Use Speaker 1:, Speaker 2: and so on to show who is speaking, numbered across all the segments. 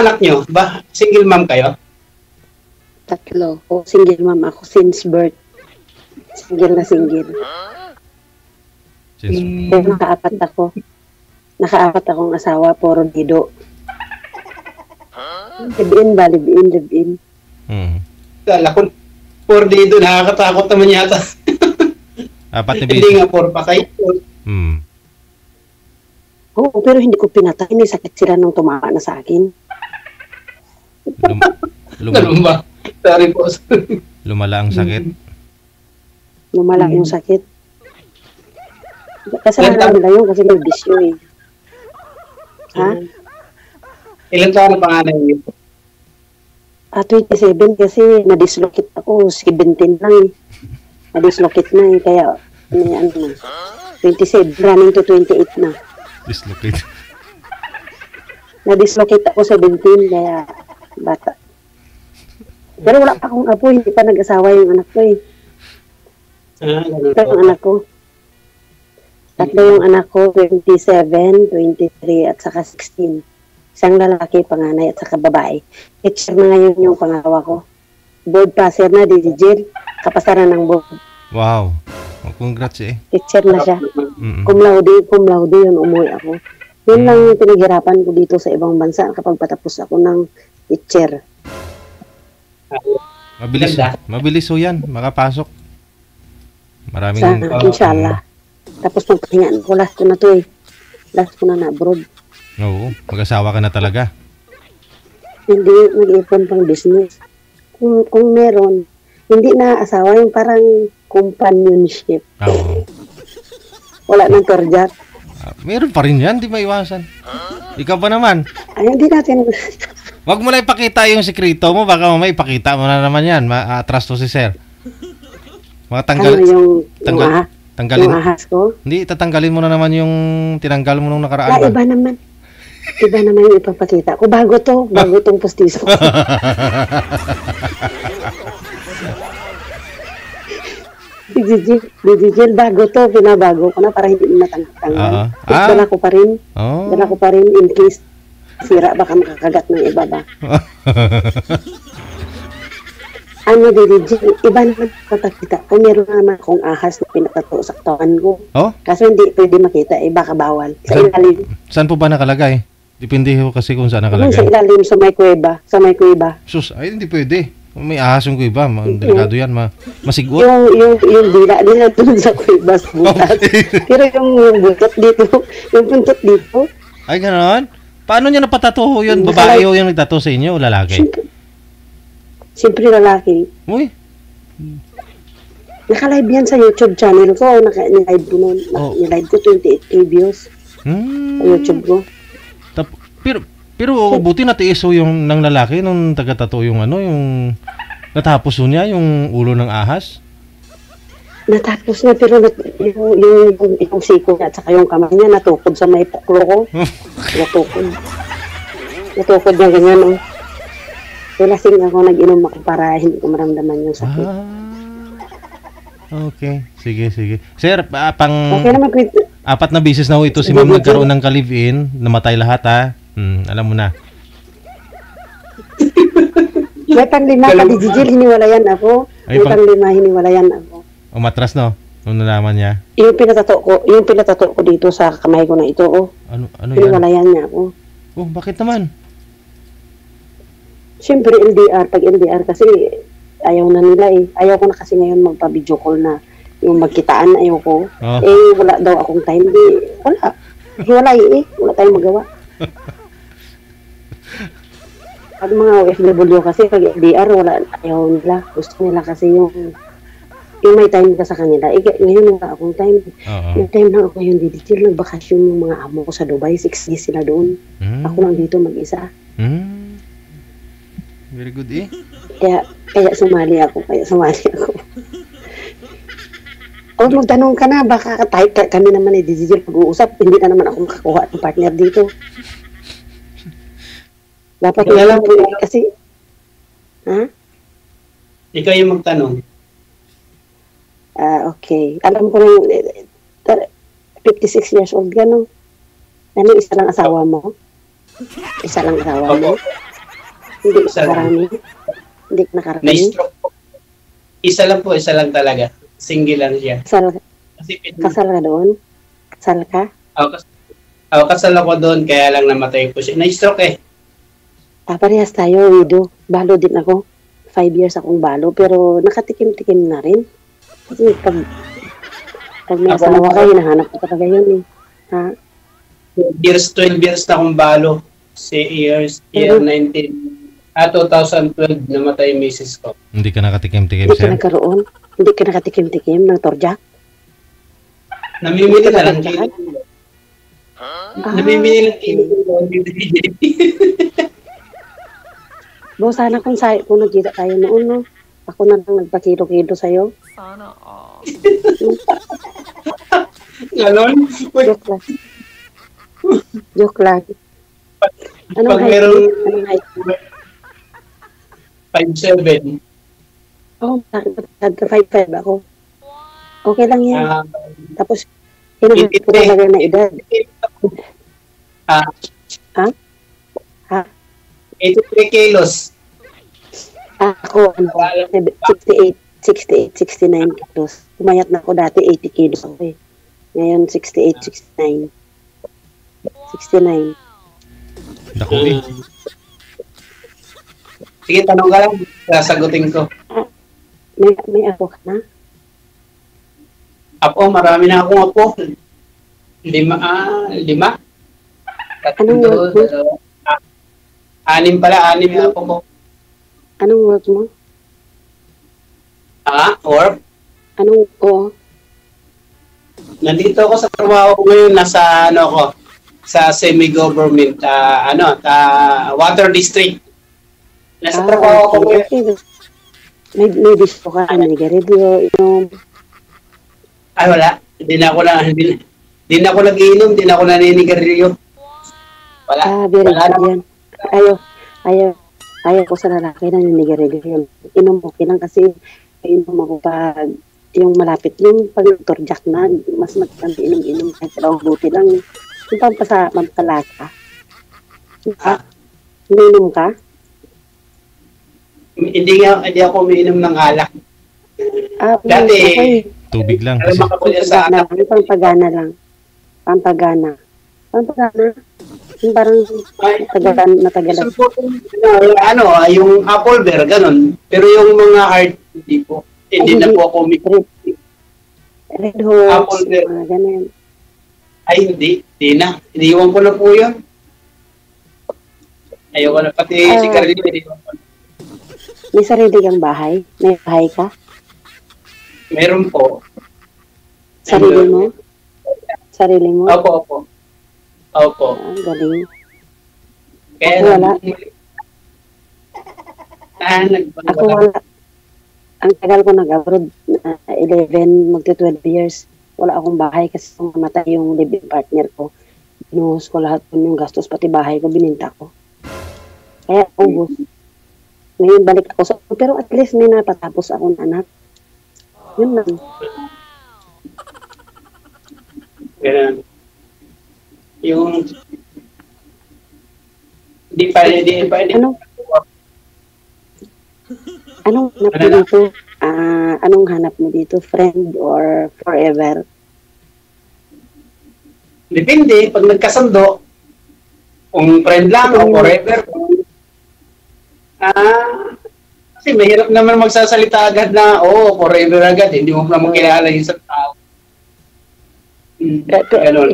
Speaker 1: anak nyo? Ba, single mom kayo?
Speaker 2: 3. O, single mom ako since birth. Single na single. Pero nakaapat akong asawa, puro dido. Live-in.
Speaker 1: Kala ko, for dito, nakakatakot naman yata.
Speaker 3: Apat na
Speaker 1: Hindi nga, for patay.
Speaker 2: Oo, pero hindi ko pinatay. May sakit sila nung tumama na sa akin.
Speaker 1: Ganun ba? Sorry po.
Speaker 3: Lumala ang sakit.
Speaker 2: Lumala yung sakit. Kasalanan nila yun kasi may bisyo eh. Ha?
Speaker 1: Ilan taon na panganay niyo?
Speaker 2: 27 kasi na-dislocate ako. 17 lang eh. Na-dislocate na eh. Kaya, may ano na. 27, running to 28 na.
Speaker 3: Dislocate.
Speaker 2: Na-dislocate ako 17, kaya bata. Pero wala pa akong apo, hindi pa nag-asawa yung anak ko eh. Ito yung anak ko. 3 yung anak ko, 27, 23, at saka 16. Isang lalaki, panganay, at saka babae. Teacher na ngayon yung pangalawa ko. Board passer na, digigil. Kapasaran ng board.
Speaker 3: Wow. Congrats eh.
Speaker 2: Teacher na siya. Cum laude yun, umuwi ako. Yun lang yung pinaghirapan ko dito sa ibang bansa kapag patapos ako ng teacher.
Speaker 3: Mabilis ho yan, makapasok. Maraming...
Speaker 2: Inshallah. Tapos magpahingaan ko, last ko na to eh. Last ko na abroad.
Speaker 3: Oo, mag-asawa ka na talaga.
Speaker 2: Hindi, mag-ipon pang business. Kung meron, hindi na asawa yung parang companionship.
Speaker 3: Oo.
Speaker 2: Wala nang torjat.
Speaker 3: Meron pa rin yan, di maiwasan. Ikaw ba naman?
Speaker 2: Ay, hindi natin...
Speaker 3: Wag mo na ipakita yung sekreto mo, baka mamaya ipakita mo na naman yan. Atras to si sir.
Speaker 2: Tanggalin. Yung ahas ko?
Speaker 3: Hindi, tatanggalin mo na naman yung tinanggal mo nung nakaraan.
Speaker 2: Iba naman. Iba naman yung ipapakita ko. Bago tong postiso. Digigil, bago to, pinabago ko na para hindi mo natanggal. Dala ko pa rin. Dala ko pa rin in case sira, baka makakagat ng iba ba. Ano, digigil, iba naman papakita ko. Meron naman akong ahas na pinatato sa katawan ko. Kaso hindi pwede makita, baka bawal. Sa ilalim.
Speaker 3: Saan po ba nakalagay? Depende ho kasi kung saan nakalagay.
Speaker 2: Sa ilalim, sa may kuweba.
Speaker 3: Sus, ay hindi pwede. May ahas yung kuweba, delikado yan, masigot.
Speaker 2: Yung dila nila doon sa kuweba sa butas. Pero yung buntot dito, yung buntot dito.
Speaker 3: Ay, gano'n? Paano niya napatato ho yun? Babae ho yung nagtato sa inyo o lalaki?
Speaker 2: Siyempre lalaki.
Speaker 3: Uy.
Speaker 2: Naka-live yan sa YouTube channel ko. Naka-live ko noon. Naka-live ko 28K views. Sa YouTube ko.
Speaker 3: Pero buti natiis ho yung ng lalaki nung taga-tato yung yung natapos ho niya yung ulo ng ahas.
Speaker 2: Natapos na pero yung siko niya at saka yung kamay niya natukod sa may puklo ko. Natukod niya ganyan. Kaya lasing ako, nag-inom ako para hindi ko maramdaman yung sakit.
Speaker 3: Okay. Sige. Sir,
Speaker 2: okay naman,
Speaker 3: 4 na bisis na ho ito si ma'am nagkaroon ng ka-live-in. Namatay lahat ha. Alam mo na.
Speaker 2: May pang-5 ka digigil, hiniwalayan ako. May pang-5, hiniwalayan ako.
Speaker 3: Umatras no? Nung nalaman niya.
Speaker 2: Yung pinatato ko dito sa kamay ko na ito.
Speaker 3: Ano yan?
Speaker 2: Hiniwalayan niya ako.
Speaker 3: Bakit naman?
Speaker 2: Siyempre LDR, pag LDR kasi ayaw na nila eh. Ayaw ko na kasi ngayon magpa-video call na yung magkitaan, ayaw ko. Wala daw akong time. Wala. Hiwalay wala tayong magawa. Pag mga OFW kasi, pag LDR, wala, ayaw nila. Gusto nila kasi yung may time ka sa kanila. Ngayon wala akong time. May time lang ako yung didikil. Nagbakasyon yung mga amo ko sa Dubai. 6 days sila doon. Ako lang dito mag-isa.
Speaker 3: Very good
Speaker 2: Kaya sumali ako. O magtanong ka na, baka kami naman didikil pag-uusap. Hindi na naman ako makakuha ng partner dito. Dapat lang po kasi
Speaker 1: Ikaw yung magtanong.
Speaker 2: Okay. Alam ko lang 56 years old ka, no? Ano, isa lang asawa mo? Isa lang asawa mo? Hindi
Speaker 1: Isa lang.
Speaker 2: nakarami. Hindi nakarami.
Speaker 1: Na-stroke po. Isa lang talaga. Single lang siya. Kasi
Speaker 2: Kasal ka doon? Kasal ka?
Speaker 1: kasal ako doon, kaya lang namatay po siya. Na-stroke eh.
Speaker 2: Parehas tayo, widow. Balo din ako. 5 years akong balo, pero nakatikim-tikim na rin. Kasi pag may asawa ka, hinahanap ko talaga yun eh. Ha?
Speaker 1: 12 years na akong balo. Year 2012 namatay yung misis ko.
Speaker 3: Hindi ka nakatikim-tikim,
Speaker 2: Hindi ka
Speaker 3: sir?
Speaker 2: nagkaroon. Hindi ka nakatikim-tikim ng torjak.
Speaker 1: Namimili
Speaker 2: Hindi ka
Speaker 1: ka lang
Speaker 2: nakatagdakan?
Speaker 1: kilo. Namimili lang kilo.
Speaker 2: Bo, sana kung nagkita tayo noon, no? Ako na lang nagpakilo-kilo sa'yo.
Speaker 4: Sana all.
Speaker 1: Ganon?
Speaker 2: Joke lang. Joke lang. Anong
Speaker 1: Pag
Speaker 2: height
Speaker 1: meron
Speaker 2: mo? Anong height mo?
Speaker 1: 5'7".
Speaker 2: Oh, ka 5'5" ako. Okay lang yan.
Speaker 1: Ah,
Speaker 2: Tapos, hinahanap ko talaga na edad.
Speaker 1: ah,
Speaker 2: Ha? Ha?
Speaker 1: 83 kilos.
Speaker 2: Ako, 68, 69 kilos. Pumayat na ako dati, 80 kilos ako eh. Ngayon, 68, 69. 69.
Speaker 3: Naku eh.
Speaker 1: Sige, tanong ka lang. Sasagutin ko.
Speaker 2: May ako ka na?
Speaker 1: Apo, marami na akong apo. 5. 5?
Speaker 2: Anong work mo?
Speaker 1: 6 pala, 6 na apo ko.
Speaker 2: Anong work mo?
Speaker 1: Or? Nandito ako sa trabaho ko ngayon, nasa sa semi-government, water district. Nasa trabaho ko ngayon.
Speaker 2: Okay. May gusto ka, nanigarilyo, inom.
Speaker 1: Ay, wala. Hindi na ako nag-iinom, hindi na ako naninigarilyo. Wala.
Speaker 2: Very
Speaker 1: Wala
Speaker 2: good yan. Ayaw ko sa lalaki na nanigarilyo. Inom okay lang kasi inom ako pag yung malapit yung pag torjak na, mas maganda inom-inom kahit daw buti lang. Yung pampalaka. Inom ka?
Speaker 1: Hindi ako umiinom ng alak. Dati,
Speaker 2: Okay.
Speaker 3: Tubig lang.
Speaker 1: alam
Speaker 3: Kasi,
Speaker 1: makapulya sa anak.
Speaker 2: Pampagana lang. Pampagana. Yung parang matagalan.
Speaker 1: Yung apple bear, ganun. Pero yung mga hard, hindi po. Hindi na po ako
Speaker 2: Red Horse,
Speaker 1: Apple bear.
Speaker 2: mga ganun.
Speaker 1: Ay, hindi. Hindi na. Iniwan ko na po yun. Ayoko na. Pati si Carlito, iniwan ko na.
Speaker 2: May sarili kang bahay? May bahay ka?
Speaker 1: Meron po.
Speaker 2: Sarili mo? Sarili mo?
Speaker 1: Opo.
Speaker 2: Galing.
Speaker 1: Kaya
Speaker 2: Ako wala. Ako wala. Ang tagal ko nag-abroad, 11, magti-12 years. Wala akong bahay kasi nung namatay yung live-in partner ko. Binuhos ko lahat yung gastos, pati bahay ko, bininta ko. Kaya ubos. Ngayon balik ako sa... Pero at least may napatapos akong anak. Yun lang.
Speaker 1: Ganun. Yung... Hindi pa.
Speaker 2: Anong hanap mo dito? Anong hanap mo dito? Friend or forever?
Speaker 1: Depende. Pag nagkasundo, kung friend lang o forever. Kasi mahirap naman magsasalita agad na, forever agad. Hindi mo naman kilala yung isang tao. Ganun.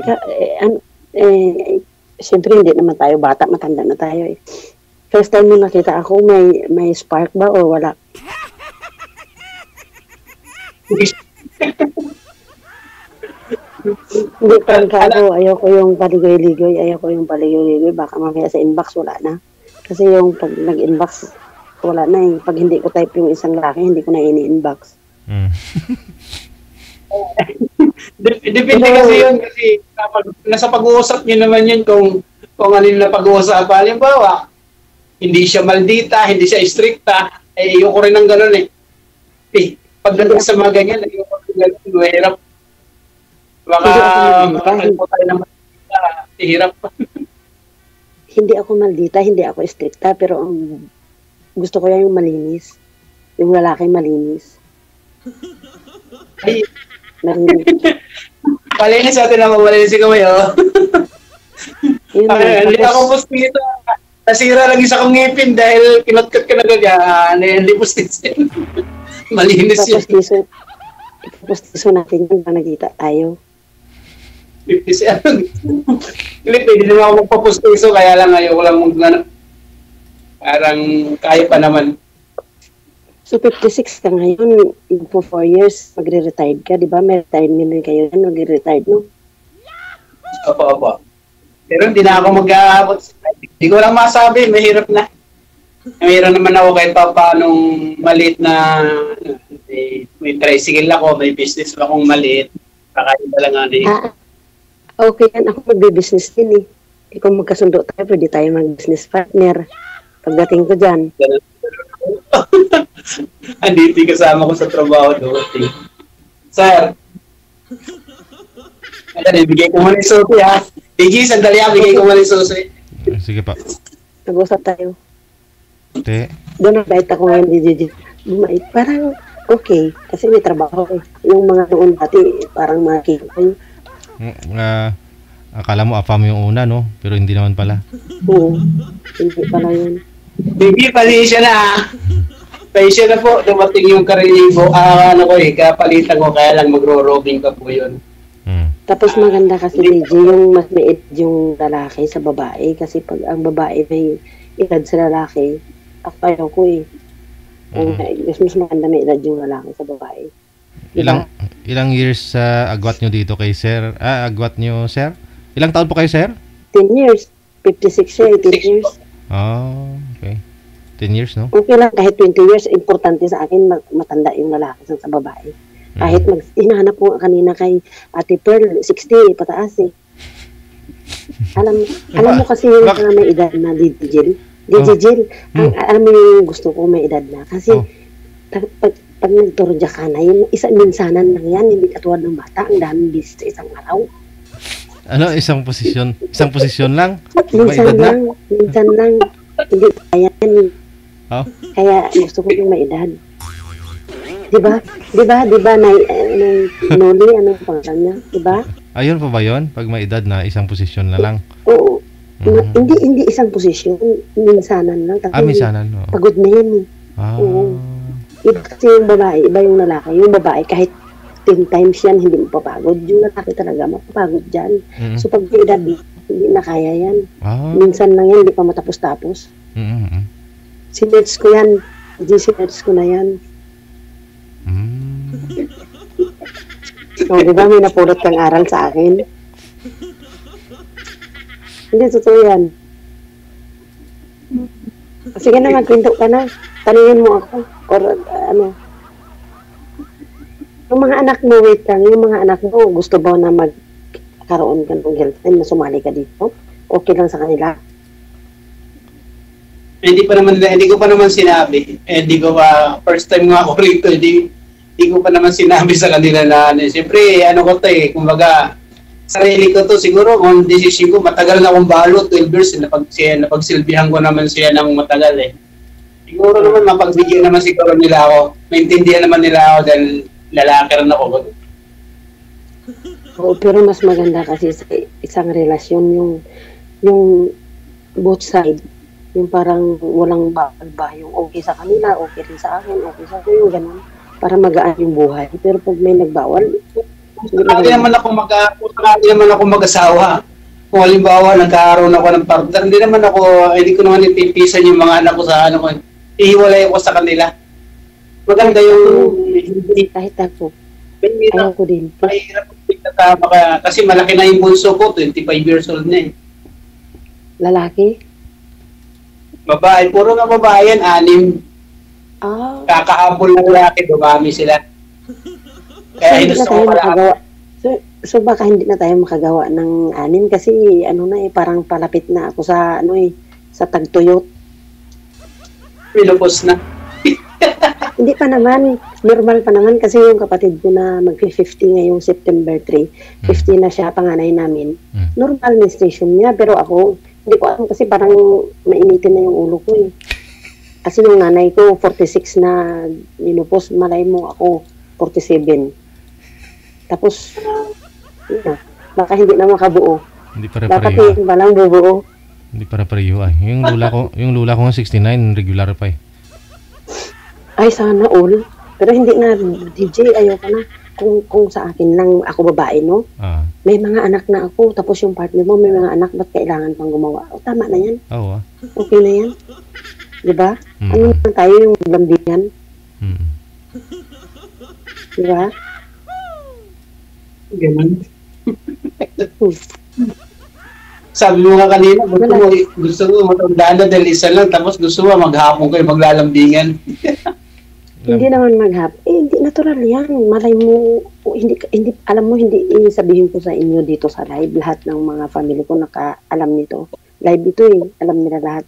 Speaker 2: Siyempre, hindi naman tayo bata, matanda na tayo eh. First time mo nakita ako, may spark ba o wala? Hindi talaga ako, ayoko yung paligoy-ligoy, baka mamaya sa inbox wala na. Kasi yung pag nag-inbox, wala na eh. Pag hindi ko type yung isang laki, hindi ko na ini-inbox.
Speaker 1: Depende kasi yun, kasi nasa pag-uusap nyo naman yun kung ano yung napag-uusapan. Halimbawa, hindi siya maldita, hindi siya stricta, ayoko rin ng gano'n eh. Pagdating sa mga ganyan, ayoko rin ng gano'n, mahirap. Baka makalpo tayo ng maldita, hirap.
Speaker 2: Hindi ako maldita, hindi ako stricta, pero ang gusto ko yan yung malinis. Yung lalaki malinis.
Speaker 1: Ay,
Speaker 2: Malinis.
Speaker 1: malinis natin naman, malinis ikaw oh.
Speaker 2: Yun na.
Speaker 1: Hindi
Speaker 2: Tapos,
Speaker 1: ako pustiso. Nasira lang isa kong ngipin dahil kinot-cut ka na ganyan. Hindi pustiso. Malinis yun.
Speaker 2: ipapustiso natin yun pag nagkita tayo.
Speaker 1: 50 Hindi, pwede naman ako magpapustiso, kaya lang ayaw ko lang parang kaya pa naman.
Speaker 2: So, 56 ka ngayon, for 4 years, magre-retired ka, di ba? May retirement din kayo yan, magre-retired, no?
Speaker 1: Opo. Pero hindi na ako mag-aabot. Hindi ko lang masabi, mahirap na. Mahirap naman ako kahit pa paanong maliit na may tricycle ako, may business akong maliit. Kakain na lang ano
Speaker 2: Okay yan, ako magbe-business din eh. Ikaw magkasundo tayo, pwede tayo mag-business partner. Pagdating ko dyan.
Speaker 1: Andito yung kasama ko sa trabaho doon. Sir, ayan, ibigay ko muna yung susi ha. Biggie, sandali ha, bigay ko muna yung susi.
Speaker 3: Sige pa.
Speaker 2: Nag-usap tayo.
Speaker 3: Te.
Speaker 2: Doon nabait ako ngayon, DJ. Bumait. Parang okay, kasi may trabaho eh. Yung mga noon dati, parang makikita ko yun.
Speaker 3: Akala mo afam yung una, no? Pero hindi naman pala.
Speaker 2: Oo, hindi pala yun.
Speaker 1: Biggie, pasensya na ha. Pasensya na po, dumating yung karinibo. Kapalitan ko, kaya lang magro-robing ka po yun.
Speaker 2: Tapos maganda kasi DJ, yung mas may edad yung lalaki sa babae. Kasi pag ang babae may edad sa lalaki, ayaw ko eh. Mas maganda may edad yung lalaki sa babae. Diba?
Speaker 3: Ilang years agwat nyo dito kay sir? Agwat nyo, sir? Ilang taon po kayo, sir?
Speaker 2: 10 years. 56 siya, 10 years.
Speaker 3: Oh, okay. 10 years, no?
Speaker 2: Okay lang, kahit 20 years, importante sa akin matanda yung lalaki sa babae. Kahit hinahanap ko kanina kay Ate Pearl, 60, pataas eh. Alam mo kasi yung mga may edad na DJ Jill, alam mo yung gusto ko may edad na. Kasi pag nagturudya ka na, yung minsanan lang yan, hindi katulad ng bata, ang daming bisis sa isang araw.
Speaker 3: Ano, isang posisyon? Isang posisyon lang?
Speaker 2: Minsan lang. Hindi kaya yan.
Speaker 3: Oh?
Speaker 2: Kaya gusto ko yung may edad. Diba, Noli, anong pangalan niya? Diba?
Speaker 3: Ayun pa ba yun? Pag may edad na, isang posisyon na lang?
Speaker 2: Oo. Hindi isang posisyon. Minsanan lang.
Speaker 3: Minsanan. Oh.
Speaker 2: Pagod na yan eh. Oo. Iba kasi yung babae, iba yung lalaki. Yung babae, kahit 10 times yan, hindi mapapagod. Yung lalaki talaga, mapapagod dyan. So pag may edad, hindi na kaya yan. Minsan lang yan, hindi pa matapos-tapos. Sinerts ko yan. Sinerts ko na yan. Di ba may napulot kang aral sa akin? Hindi, totoo yan. Sige na, magkwento ka na. Tanungin mo ako. Or ano. Yung mga anak mo, wait lang. Yung mga anak mo, gusto ba na magkaroon ka ng girlfriend na sumali ka dito? Okay lang sa kanila?
Speaker 1: Hindi ko pa naman sinabi. Hindi ko pa, first time nga ako rito, hindi ko pa naman sinabi sa kanila na siyempre, kumbaga, sarili ko to, siguro kung decision ko, matagal na akong balo, 12 years, napagsilbihan ko naman siya ng matagal eh. Siguro naman, mapagbigyan naman siguro nila ako, maintindihan naman nila ako dahil lalaki rin ako.
Speaker 2: Oo, pero mas maganda kasi sa isang relasyon, yung both side, yung parang walang ba, yung okay sa kanila, okay rin sa akin, okay sa akin, yung ganun, para magaan yung buhay. Pero pag may nagbawal,
Speaker 1: hindi naman ako mag-asawa. Kung halimbawa, nagkaroon ako ng partner, hindi ko naman ipipisan yung mga anak ko sa ihiwalay ako sa kanila. Maganda yung
Speaker 2: kahit ako. Ayaw ko din.
Speaker 1: Mahirap kasama ka, kasi malaki na yung bunso ko, 25 years old na eh.
Speaker 2: Lalaki?
Speaker 1: Babae, puro nga babae yan, 6. Kakahabol ng lalaki, dumami sila. Kaya
Speaker 2: so, baka hindi na tayo makagawa ng 6 kasi parang palapit na ako sa sa tagtuyot.
Speaker 1: Pinupos na.
Speaker 2: Hindi pa naman, normal pa naman kasi yung kapatid ko na mag-50 ngayong September 3, 50 na siya, panganay namin. Normal menstruation niya, pero ako, hindi ko alam kasi parang mainitin na yung ulo ko eh. Kasi nung nanay ko, 46 na ninupos, malay mo ako, 47. Tapos, yun na, baka hindi na makabuo.
Speaker 3: Hindi
Speaker 2: Dapat
Speaker 3: pare-pareho.
Speaker 2: yun palang bubuo.
Speaker 3: Hindi pare-pareho ay. Yung lula ko nga 69, regular pa eh.
Speaker 2: Ay, sana all. Pero hindi na, DJ, ayoko na. Kung sa akin lang, ako babae, no?
Speaker 3: Ah,
Speaker 2: May mga anak na ako, tapos yung partner mo, may mga anak, ba't kailangan pang gumawa? O, tama na yan.
Speaker 3: oo ah.
Speaker 2: Okay na yan. Diba?
Speaker 3: Mm.
Speaker 2: Ano naman tayo yung lambingan?
Speaker 3: Mm.
Speaker 2: Diba?
Speaker 1: Ganun. Sabi mo nga kanina, gusto mo matandaan na dahil isa lang, tapos gusto mo maghapon kayo maglalambingan.
Speaker 2: Hindi naman maghap. Hindi natural yan. Malay mo, hindi, alam mo, hindi sabihin ko sa inyo dito sa live, lahat ng mga family ko nakaalam nito. Live ito eh, alam nila lahat.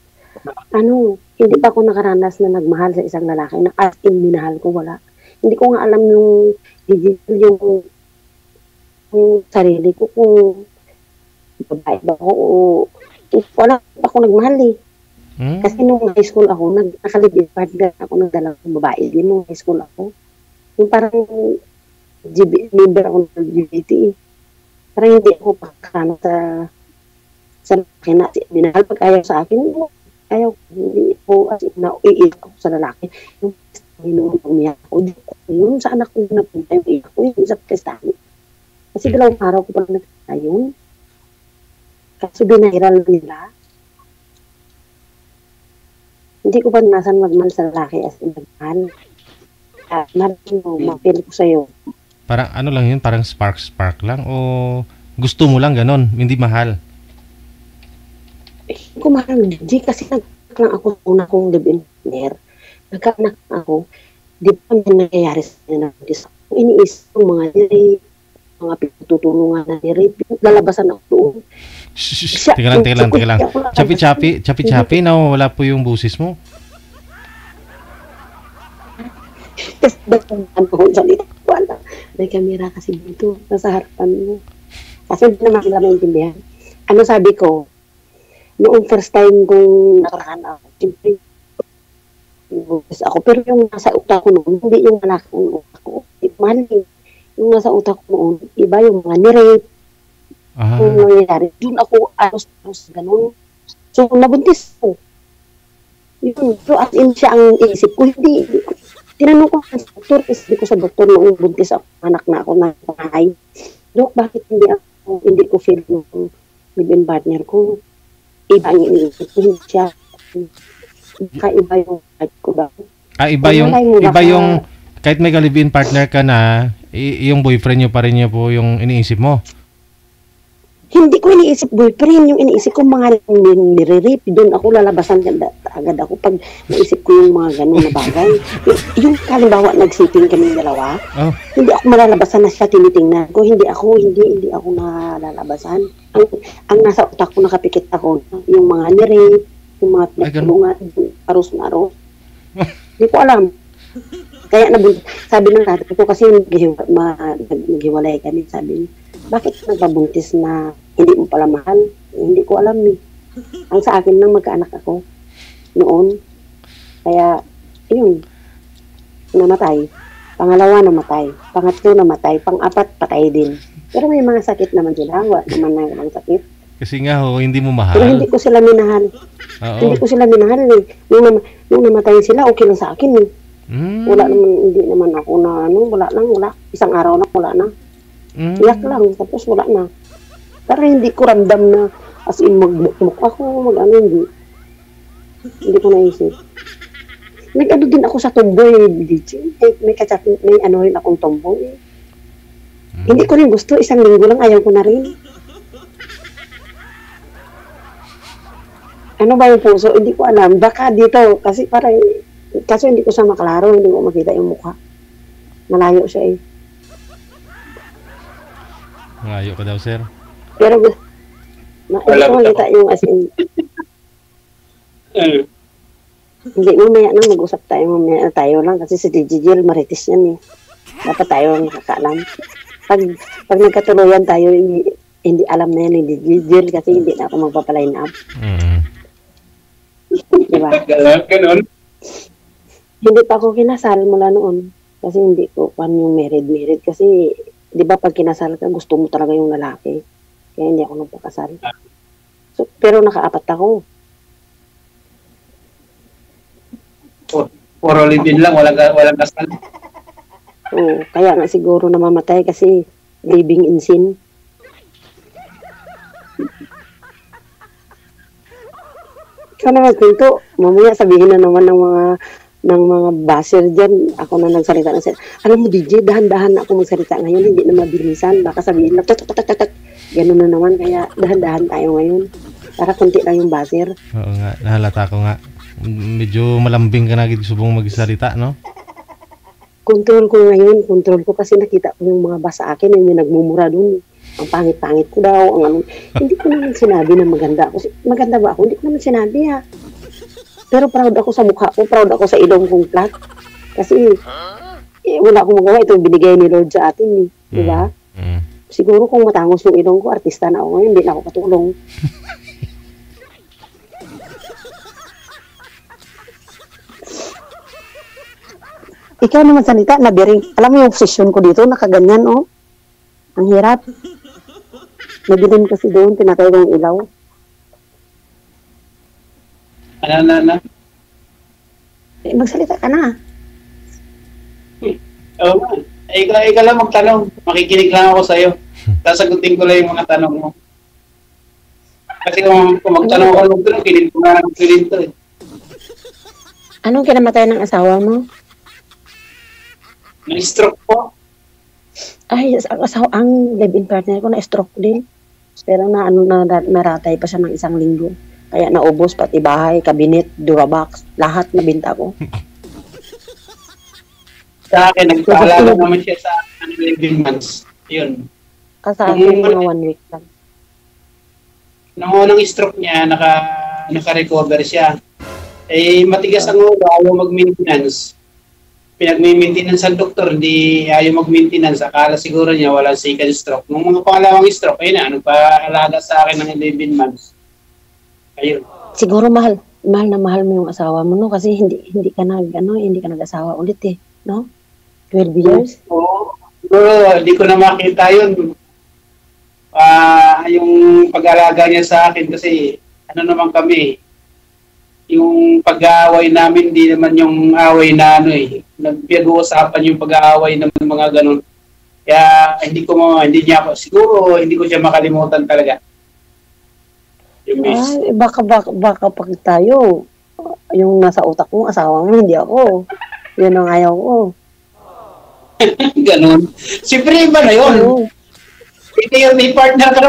Speaker 2: Hindi pa ako nakaranas na nagmahal sa isang lalaki na as in minahal ko, wala. Hindi ko nga alam yung sarili ko kung babae ba ako o wala pa ako nagmahal eh.
Speaker 3: Hmm?
Speaker 2: Kasi nung high school ako, nakalibin partner ako ng dalawang babae din nung high school ako. Yung parang member ako ng LGBT eh. Parang hindi ako pakakano sa lalaki na minahal pag ayaw sa akin. Ayaw, hindi ako as in naiiyak ako sa lalaki. Yung noong umiyak ako, yun sa anak ko napunta yung iyak ko, yung sa prestano. Kasi dalawang araw ko parang nagkita yun. Kasi binahiral nila. Hindi ko pa nasan magmahal sa lalaki as in nagmahal. Maraming mo, mapili ko sa'yo.
Speaker 3: Parang ano lang yun, parang spark lang o gusto mo lang ganon, hindi mahal.
Speaker 2: Hindi ko mahal, di kasi nagkak lang ako una kong live-in partner. Nagkaanak ako, di ba may nangyayari sa kanya na iniisip ko mga nire, mga pinatutulungan na nire, lalabasan ako doon.
Speaker 3: Teka lang. Chapi, wala po yung busis mo.
Speaker 2: Kasi dapat ko salita, wala. May kamera kasi dito, nasa harapan mo. Kasi hindi naman nila maintindihan. Ano sabi ko, noong first time kong nakaraan ako, siyempre, busis ako. Pero yung nasa utak ko noon, hindi yung malaki ng utak ko. Mali. Yung nasa utak ko noon, iba yung mga nirape, kung nangyayari. Doon ako aros ganun. So, nabuntis ko. Yun. So, as in siya ang isip ko, hindi ko. Tinanong ko sa doktor, isip ko sa doktor noong buntis ako, anak na ako na pangahay. Dok, bakit hindi ko feel yung live-in partner ko? Iba ang iniisip ko, hindi siya. Iba yung heart ko ba?
Speaker 3: Iba yung, kahit may ka-live-in partner ka na, yung boyfriend nyo pa rin niya po yung iniisip mo.
Speaker 2: Hindi ko iniisip boyfriend, yung iniisip ko mga nire-rape, doon ako lalabasan agad ako pag naisip ko yung mga ganun na bagay. Yung kalimbawa nagsiping kami dalawa, hindi ako malalabasan na siya tinitingnan ko, hindi ako nalalabasan. Ang nasa utak ko, nakapikit ako, yung mga nire-rape, yung mga pinagtulungan, aros na aros. Hindi ko alam. Kaya sabi ng tatay ko kasi naghiwalay kami, sabi niya, bakit nagpabuntis na hindi mo pala mahal? Hindi ko alam eh. Ang sa akin lang magkaanak ako noon. Kaya, yun, namatay. Pangalawa namatay. Pangatlo namatay. Pang-apat patay din. Pero may mga sakit naman sila. Wala naman na ibang sakit.
Speaker 3: Kasi nga hindi mo mahal.
Speaker 2: Pero hindi ko sila minahal.
Speaker 3: Oo.
Speaker 2: Hindi ko sila minahal eh. Nung namatay sila, okay lang sa akin eh. Wala naman, hindi naman ako na wala. Isang araw na, wala na. Iyak lang, tapos wala na. Pero hindi ko ramdam na as in magbukmuk ako, hindi. Hindi ko naisip. Nag-ano din ako sa tomboy, DJ. May rin akong tomboy. Hindi ko rin gusto, isang linggo lang, ayaw ko na rin. Ano ba yung puso? Hindi ko alam. Baka dito, kasi hindi ko siya maklaro, hindi ko makita yung mukha. Malayo siya eh.
Speaker 3: Malayo ka daw, sir.
Speaker 2: Pero hindi ko makita yung as in. Hindi, mamaya na mag-usap tayo. Mamaya tayo lang kasi si DJ Jill maritis yan eh. Dapat tayo ang nakakaalam. Pag nagkatuluyan tayo, hindi alam na yan ni DJ Jill kasi hindi na ako magpapalain up.
Speaker 3: Mm.
Speaker 2: Diba?
Speaker 1: Ganun.
Speaker 2: Hindi pa ako kinasal mula noon. Kasi hindi ko yung married. Kasi, di ba pag kinasal ka, gusto mo talaga yung lalaki. Kaya hindi ako nagpakasal. So, pero nakaapat ako.
Speaker 1: Puro live-in lang, walang kasal.
Speaker 2: Oo, kaya nga siguro namamatay kasi living in sin. Ikaw na magkwento. Mamaya sabihin na naman ng mga baser dyan. Ako na nagsalita na sila. Alam mo, DJ, dahan-dahan na ako magsalita ngayon. Hindi na mabilisan. Baka sabihin na, tat. Ganun na naman. Kaya dahan-dahan tayo ngayon. Para konti lang yung baser.
Speaker 3: Oo nga, nahalata ko nga. Medyo malambing ka na subong magsalita, no?
Speaker 2: Control ko ngayon. Control ko kasi nakita ko yung mga basa akin. Yung nagmumura dun. Ang pangit-pangit ko daw. Hindi ko naman sinabi na maganda ako. Maganda ba ako? Hindi ko naman sinabi ha. Pero proud ako sa mukha ko. Proud ako sa ilong kong flat. Kasi wala akong magawa. Ito binigay ni Lord sa atin. Di ba? Siguro kung matangos yung ilong ko, artista na ako ngayon. Hindi na ako katulong. Ikaw naman salita, nabiring. Alam mo yung position ko dito, nakaganyan, oh. Ang hirap. Nabilin kasi doon, tinatay ko yung ilaw.
Speaker 1: Ano?
Speaker 2: Magsalita ka na.
Speaker 1: Oo. Ikaw lang magtanong. Makikinig lang ako sa'yo. Sasagutin ko lang yung mga tanong mo. Kasi kung magtanong ako ng tanong, kinig ko nga ng kilig to eh.
Speaker 2: Anong kinamatay ng asawa mo?
Speaker 1: Na-stroke po.
Speaker 2: Ay, ang live-in partner ko na-stroke din. Pero naratay pa siya ng 1 linggo. Kaya naubos pati bahay, kabinet, durabox, lahat nabinta ko.
Speaker 1: Sa akin, nagpaalala naman siya sa 11 months. Yun.
Speaker 2: Sa akin, mga 1 week lang.
Speaker 1: Nung unang stroke niya, naka-recover siya. Eh, matigas ang ulo, ayaw mag-maintenance. Pinag-maintenance ang doktor, hindi ayaw mag-maintenance. Akala siguro niya walang second stroke. Nung mga pangalawang stroke, ayun na, nagpaalaga sa akin ng 11 months. Ayun.
Speaker 2: Siguro mahal na mahal mo yung asawa mo, no? Kasi hindi ka nag-asawa ulit eh, no? 12 years?
Speaker 1: Oo. Pero hindi ko na makita yun. Yung pag-alaga niya sa akin kasi ano naman kami, yung pag-aaway namin, hindi naman yung away na nagpag-uusapan yung pag-aaway ng mga ganun. Kaya hindi ko siya makalimutan talaga.
Speaker 2: Ay, baka pag tayo, yung nasa utak mo, asawa mo, hindi ako. Yan ang ayaw ko.
Speaker 1: Ganun. Siyempre iba na yun. May partner ka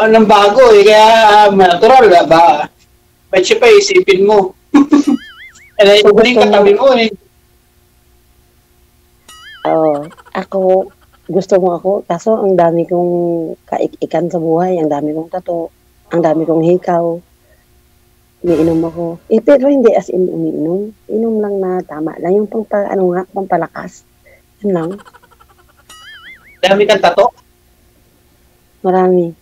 Speaker 1: ng bago eh. Kaya natural ba? Ba't siya pa isipin mo? Yung katabi mo eh.
Speaker 2: Ako, gusto mo ako. Kaso ang dami kong kaikikan sa buhay. Ang dami kong tato. Ang dami kong hikaw. Umiinom ako. Pero hindi as in umiinom. Inom lang na tama lang. Yung pampalakas. Yun lang.
Speaker 1: Dami kang tato?
Speaker 2: Marami.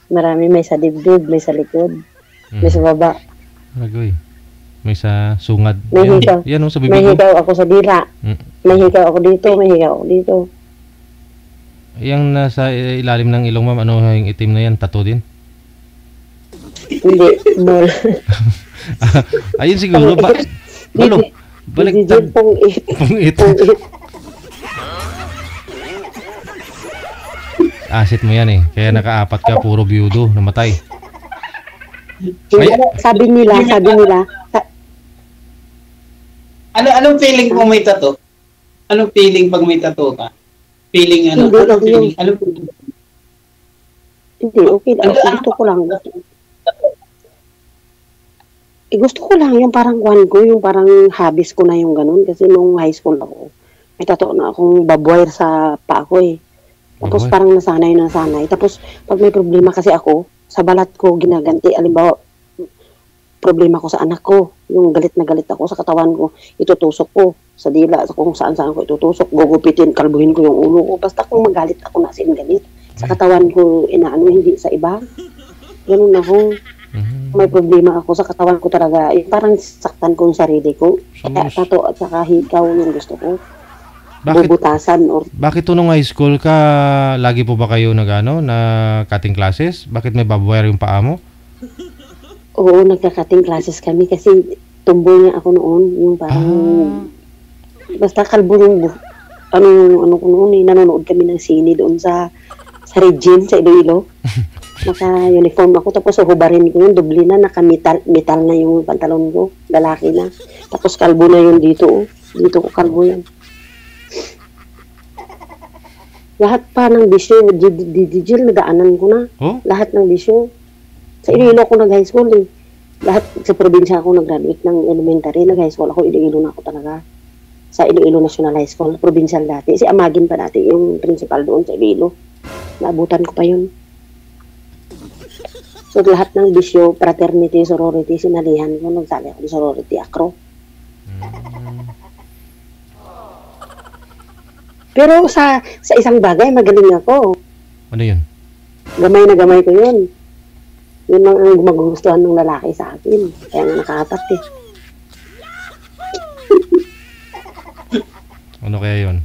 Speaker 2: Marami. May sa dibdib, may sa likod, may sa baba.
Speaker 3: Lagoy. May sa sungad.
Speaker 2: May hikaw.
Speaker 3: Yan sa bibig.
Speaker 2: May hikaw ako sa dila. May hikaw ako dito, may hikaw ako dito.
Speaker 3: Yung nasa ilalim ng ilong, ma'am, ano yung itim na yan? Tattoo din?
Speaker 2: Hindi, mall.
Speaker 3: Ayun siguro. Balik. Pungit. Asset mo yan eh. Kaya nakaapat ka, puro byudo, namatay.
Speaker 2: Sabi nila.
Speaker 1: Anong feeling kung may tattoo? Anong feeling pag may tattoo ka? Feeling ano? Anong feeling? Anong feeling?
Speaker 2: Hindi, okay lang. Gusto ko lang. Gusto ko lang yung parang yung parang hobbies ko na yung ganun. Kasi nung high school ako, may tattoo na akong babwire sa paa ko eh. Tapos parang nasanay. Tapos pag may problema kasi ako, sa balat ko ginaganti. Alimbawa, problema ko sa anak ko. Yung galit na galit ako sa katawan ko, itutusok ko sa dila, kung saan ko itutusok, gugupitin, kalbuhin ko yung ulo ko. Basta kung magalit ako na galit. Sa katawan ko, inaano, hindi sa iba. Ganun ako. May problema ako sa katawan ko talaga. Parang saktan ko yung sarili ko. Kaya tato at saka hikaw yung gusto ko. Bubutasan.
Speaker 3: Bakit to nung high school ka, lagi po ba kayo na cutting classes? Bakit may babawer yung paa mo?
Speaker 2: Oo, nagka-cutting classes kami kasi tumboy nga ako noon. Yung parang, basta kalbo yung, ano ko noon nanonood kami ng sine doon sa Regine, sa Iloilo. Naka-uniform ako, tapos hubarin ko yun, doble na, naka-metal na yung pantalon ko, lalaki na. Tapos kalbo na yun dito, dito ko kalbo yan. Lahat pa ng bisyo, Digil, nagaanan ko na.
Speaker 3: Oh?
Speaker 2: Lahat ng bisyo. Sa Iloilo ako nag-high school eh. Lahat sa probinsya ako nag-graduate ng elementary, nag-high school ako, Iloilo na ako talaga. Sa Iloilo National High School, provincial dati. Si Amagin pa dati, yung principal doon sa Iloilo. Naabutan ko pa yun. So lahat ng bisyo, fraternity, sorority, sinalihan ko. Nagsali ako ng sorority, acro. Pero sa isang bagay, magaling ako.
Speaker 3: Ano yun?
Speaker 2: Gamay na gamay ko yun. Yun lang ang magugustuhan ng lalaki sa akin. Kaya nga nakaapat eh.
Speaker 3: Ano kaya yun?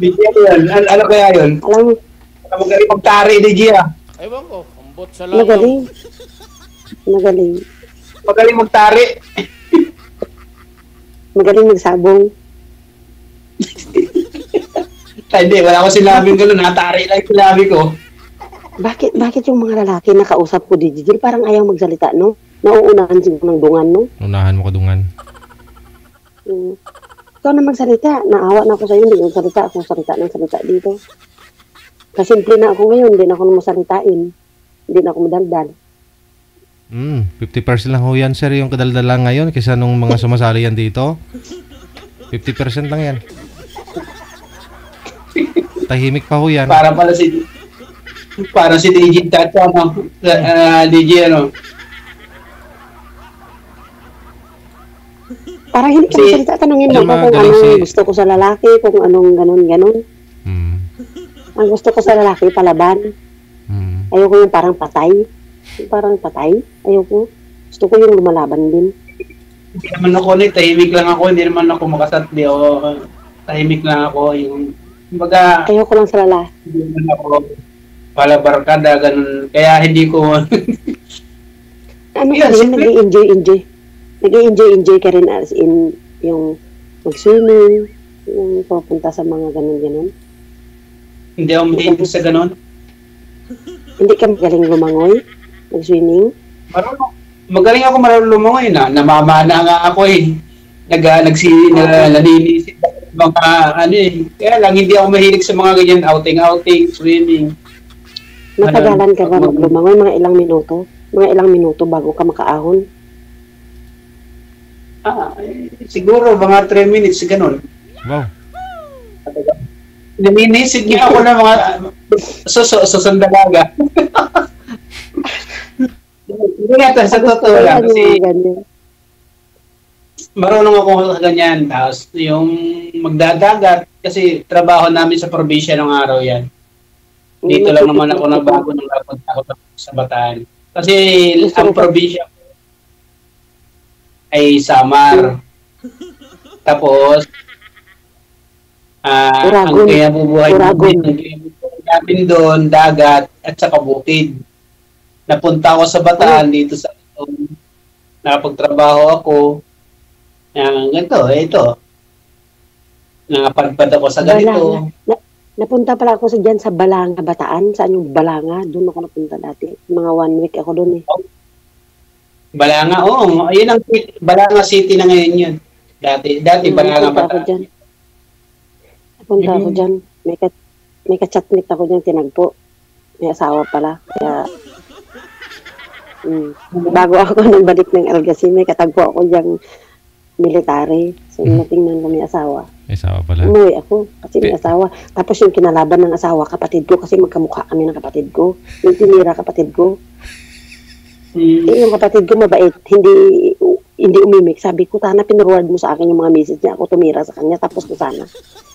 Speaker 1: Bigyan mo yan. Ano kaya yun?
Speaker 2: Alam mo,
Speaker 1: Magaling magtari ni Gia.
Speaker 4: Ewan ko, ambot sa lang.
Speaker 2: magaling. Magaling.
Speaker 1: Magaling magtari.
Speaker 2: Magaling magsabong.
Speaker 1: Hindi, wala ko sinabing gano'n. Natari lang yung sinabi ko.
Speaker 2: Bakit yung mga lalaki nakausap ko, Digil, parang ayaw magsalita, no? Nauunahan siguro ng dungan, no?
Speaker 3: Unahan mo kadungan.
Speaker 2: Ikaw na magsalita. Naawa na ako sa'yo, hindi magsalita. Ako salita ng salita dito. Kasimple na ako ngayon, hindi na ako masalitain. Hindi na ako madaldal.
Speaker 3: 50% lang ho yan, sir, yung kadaldala ngayon kaysa nung mga sumasali yan dito. 50% lang yan. Tahimik pa ho yan.
Speaker 1: Para si DJ Tata, no? DJ, ano?
Speaker 2: Parang hindi ka magsalita. Tanungin mo ko kung anong gusto ko sa lalaki, kung anong ganon-ganon. Ang gusto ko sa lalaki, palaban. Ayoko yung parang patay. Yung parang patay. Ayoko. Gusto ko yung lumalaban din.
Speaker 1: Hindi naman ako, tahimik lang ako. Hindi naman ako makasatli. Tahimik lang ako. Yung, kumbaga,
Speaker 2: ayoko lang sa lalaki.
Speaker 1: hindi naman ako palabarkada, ganun. Kaya hindi ko...
Speaker 2: Ano
Speaker 1: Yeah,
Speaker 2: ka rin,
Speaker 1: simple.
Speaker 2: nag-i-enjoy. Nag-i-enjoy ka rin as in yung mag-swimming, yung pupunta sa mga ganon-ganon.
Speaker 1: Hindi ako mahilig sa ganun.
Speaker 2: Hindi ka magaling lumangoy, mag-swimming.
Speaker 1: Magaling ako marunong na. Namamana nga ako eh. Naninisid mga ano eh. Kaya lang hindi ako mahilig sa mga ganyan outing, swimming.
Speaker 2: Natagalan ka ba maglumangoy? Mga ilang minuto? Mga ilang minuto bago ka makaahon?
Speaker 1: Siguro mga 3 minutes, ganun.
Speaker 3: Wow.
Speaker 1: Naninisid nga ako ng mga susundalaga. Hindi nga sa totoo lang kasi marunong ako sa ganyan. Tapos yung magdadagat kasi trabaho namin sa probinsya ng araw yan. Dito lang naman ako nabago nung napunta ako sa Bataan. Kasi ang probinsya ay Samar. Tapos ang kaya bubuhay namin doon, dagat at saka bukid. Napunta ako sa Bataan dito sa nakapagtrabaho ako. Ito. Napadpad ako sa ganito.
Speaker 2: Napunta pala ako dyan sa Balanga, Bataan. Saan yung Balanga? Doon ako napunta dati. Mga 1 week ako doon eh.
Speaker 1: Balanga, oo. Ayun ang Balanga City na ngayon yun. Dati Balanga, Bataan.
Speaker 2: Napunta ako dyan. May kachatnik ako dyan, tinagpo. May asawa pala. Kaya, bago ako nagbalik ng Algasin, may katagpo ako dyan military. So, natingnan ko may asawa.
Speaker 3: May asawa pala.
Speaker 2: Umuwi ako kasi may asawa. Tapos yung kinalaban ng asawa, kapatid ko, kasi magkamukha kami ng kapatid ko. Yung tinira kapatid ko. Yung kapatid ko mabait, hindi umimik. Sabi ko, Tana, pinurward mo sa akin yung mga message niya. Ako tumira sa kanya, tapos ko sana.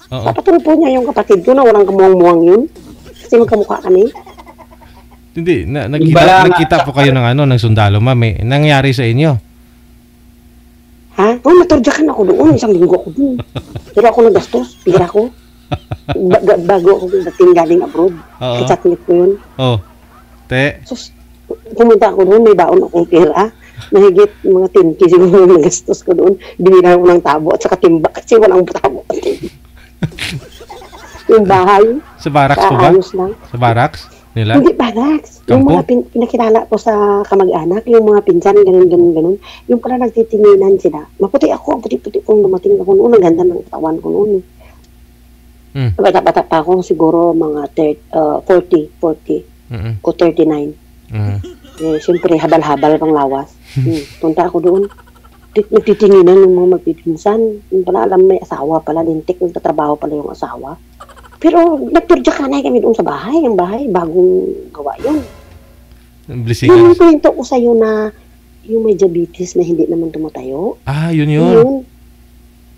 Speaker 2: Papatulpo niya yung kapatid ko na walang kamuang-muang yun. Kasi magkamukha kami.
Speaker 3: Hindi,
Speaker 1: Bala-
Speaker 3: nagkita po kayo ng ng sundalo, ma'am. Nangyari sa inyo.
Speaker 2: Ha? Oh, natordyakan ako doon. Isang linggo ako doon. Pero ako nagastos. Pira ko. Bago ako dating galing abroad.
Speaker 3: Oo.
Speaker 2: Kachatlit ko yun.
Speaker 3: Oh. Te.
Speaker 2: Sus, pumunta ako doon. May baon akong pira. Mahigit mga 10K siguro yung nagastos ko doon. Binila ko ng tabo at saka timba. Kasi walang tabo. Yung bahay.
Speaker 3: Sa barracks po ba?
Speaker 2: Kaayos lang.
Speaker 3: Sa barracks nila?
Speaker 2: Hindi barracks. Yung
Speaker 3: Kampo?
Speaker 2: mga pinakilala ko sa kamag-anak, yung mga pinsan, ganun. Yung pala nagtitinginan sila. Maputi ako, ang puti-puti kong dumating ako noon. Ang ganda ng katawan ko noon. Bata-bata pa ako, siguro mga 40
Speaker 3: Mm-mm.
Speaker 2: o 39.
Speaker 3: Mm.
Speaker 2: Eh, siyempre, habal-habal pang lawas. Punta ako doon. Nagtitinginan yung mga magpipinsan. Yung pala, alam, may asawa pala, lintik, nagtatrabaho pala yung asawa. Pero nagturdyakanay kami doon sa bahay. Ang bahay, bagong gawa yun.
Speaker 3: Blessing.
Speaker 2: Yung kwento ko sa'yo na yung may diabetes na hindi naman tumatayo.
Speaker 3: Ah, yun.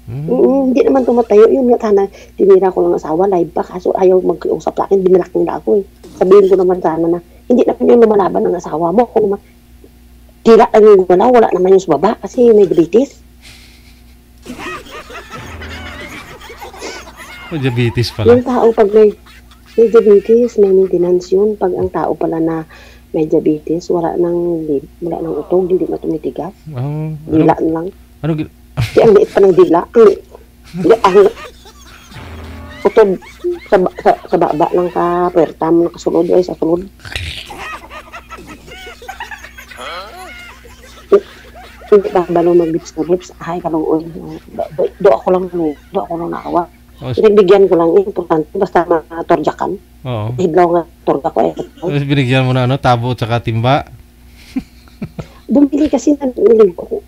Speaker 2: Hindi naman tumatayo. Yun nga sana, tinira ko ng asawa, live pa. Kaso ayaw mag-usap sa akin, binalak nila ako eh. Sabihin ko naman sana na, hindi naman yung lumalaban ng asawa mo. Kung naman, tira lang yung wala naman yung sa baba kasi may diabetes.
Speaker 3: Oh, diabetes pala.
Speaker 2: Yung tao pag may diabetes, may maintenance yun. Pag ang tao pala na may diabetes, wala nang utog, hindi na tumitigas.
Speaker 3: Oh,
Speaker 2: Dila lang.
Speaker 3: Ano
Speaker 2: Di ang liit pa ng dila. Ang utog sa baba lang ka, puwerta mo nakasunod ay sa sunod. Hindi ba balong mag-lips na lips? Ay, kalong oil. Do ako lang nakawa.
Speaker 3: Oh,
Speaker 2: Pinagbigyan ko lang, importante, basta matorjakan.
Speaker 3: Oo.
Speaker 2: Higlaw nga, torja ko eh.
Speaker 3: Tapos binigyan mo na tabo at saka timba.
Speaker 2: Bumili kasi ng ko,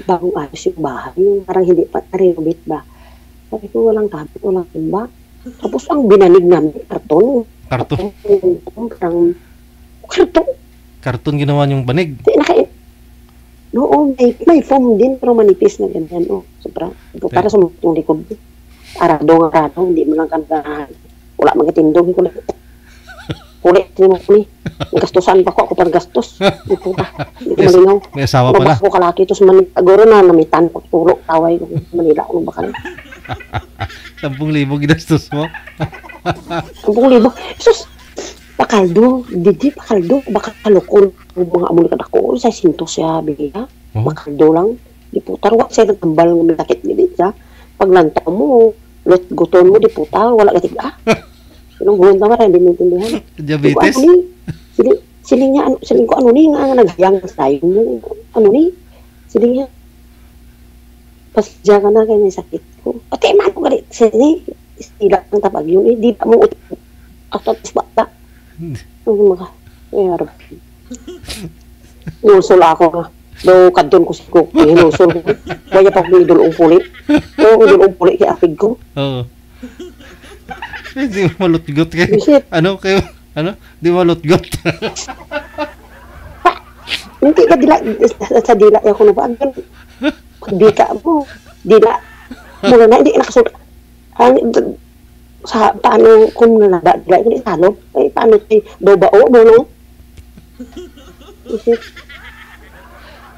Speaker 2: bagong ayos yung bahay, yung parang hindi pa, renovate ba? Sabi ko, walang tabo, walang timba. Tapos ang binanig namin, karton.
Speaker 3: Karton.
Speaker 2: Parang, karton.
Speaker 3: Karton ginawa yung banig.
Speaker 2: Oo, may foam din, pero manipis na ganyan. Oh, sobra. Para sa mutong likod. Arado, hindi mo lang wala magkatindog. Kulit, hindi mo kuli. Gastusan pa ko para gastos. Hindi ko malinaw.
Speaker 3: May asawa pala.
Speaker 2: Mabas ko kalaki, tapos agoro na namitan, pagtulog, taway ko. Manila ako ng bakal.
Speaker 3: 10,000 ginastos mo?
Speaker 2: 10,000. Sus, pakaldo, baka kalukon. Mga amon ka dako, sa sinto siya, biya. Pakaldo lang. Di po, tarwak siya nagtambal ng may sakit nila siya. Paglantaw mo, guton mo, di po, wala ka tiga. Sinong buwan tama rin, hindi maintindihan.
Speaker 3: Diabetes?
Speaker 2: Siling ko ano ni, nga naghayang sa tayo. Ano ni? Siling niya. Pasya ka na kayo may sakit ko. Pati man ko galit. Sini, istila ng tapag yun. Di ba mo atos bata. Ano mga, mayroon. Ngusul ako nga. Do kadton ko si Cook, hinusul ko. Baya pa ko idulong puli. Idulong puli kay apig ko.
Speaker 3: Oo. Hindi mo malutgot kayo.
Speaker 2: Visit.
Speaker 3: Ano kayo? Ano? Di mo malutgot.
Speaker 2: Hindi ka dila, sa dila ako na ba? Di ka mo. Dila. Mula na, hindi ka nakasunod. Sa paano kung nalada, dila ka salog. Ay, paano tayo, dobao, no? Visit.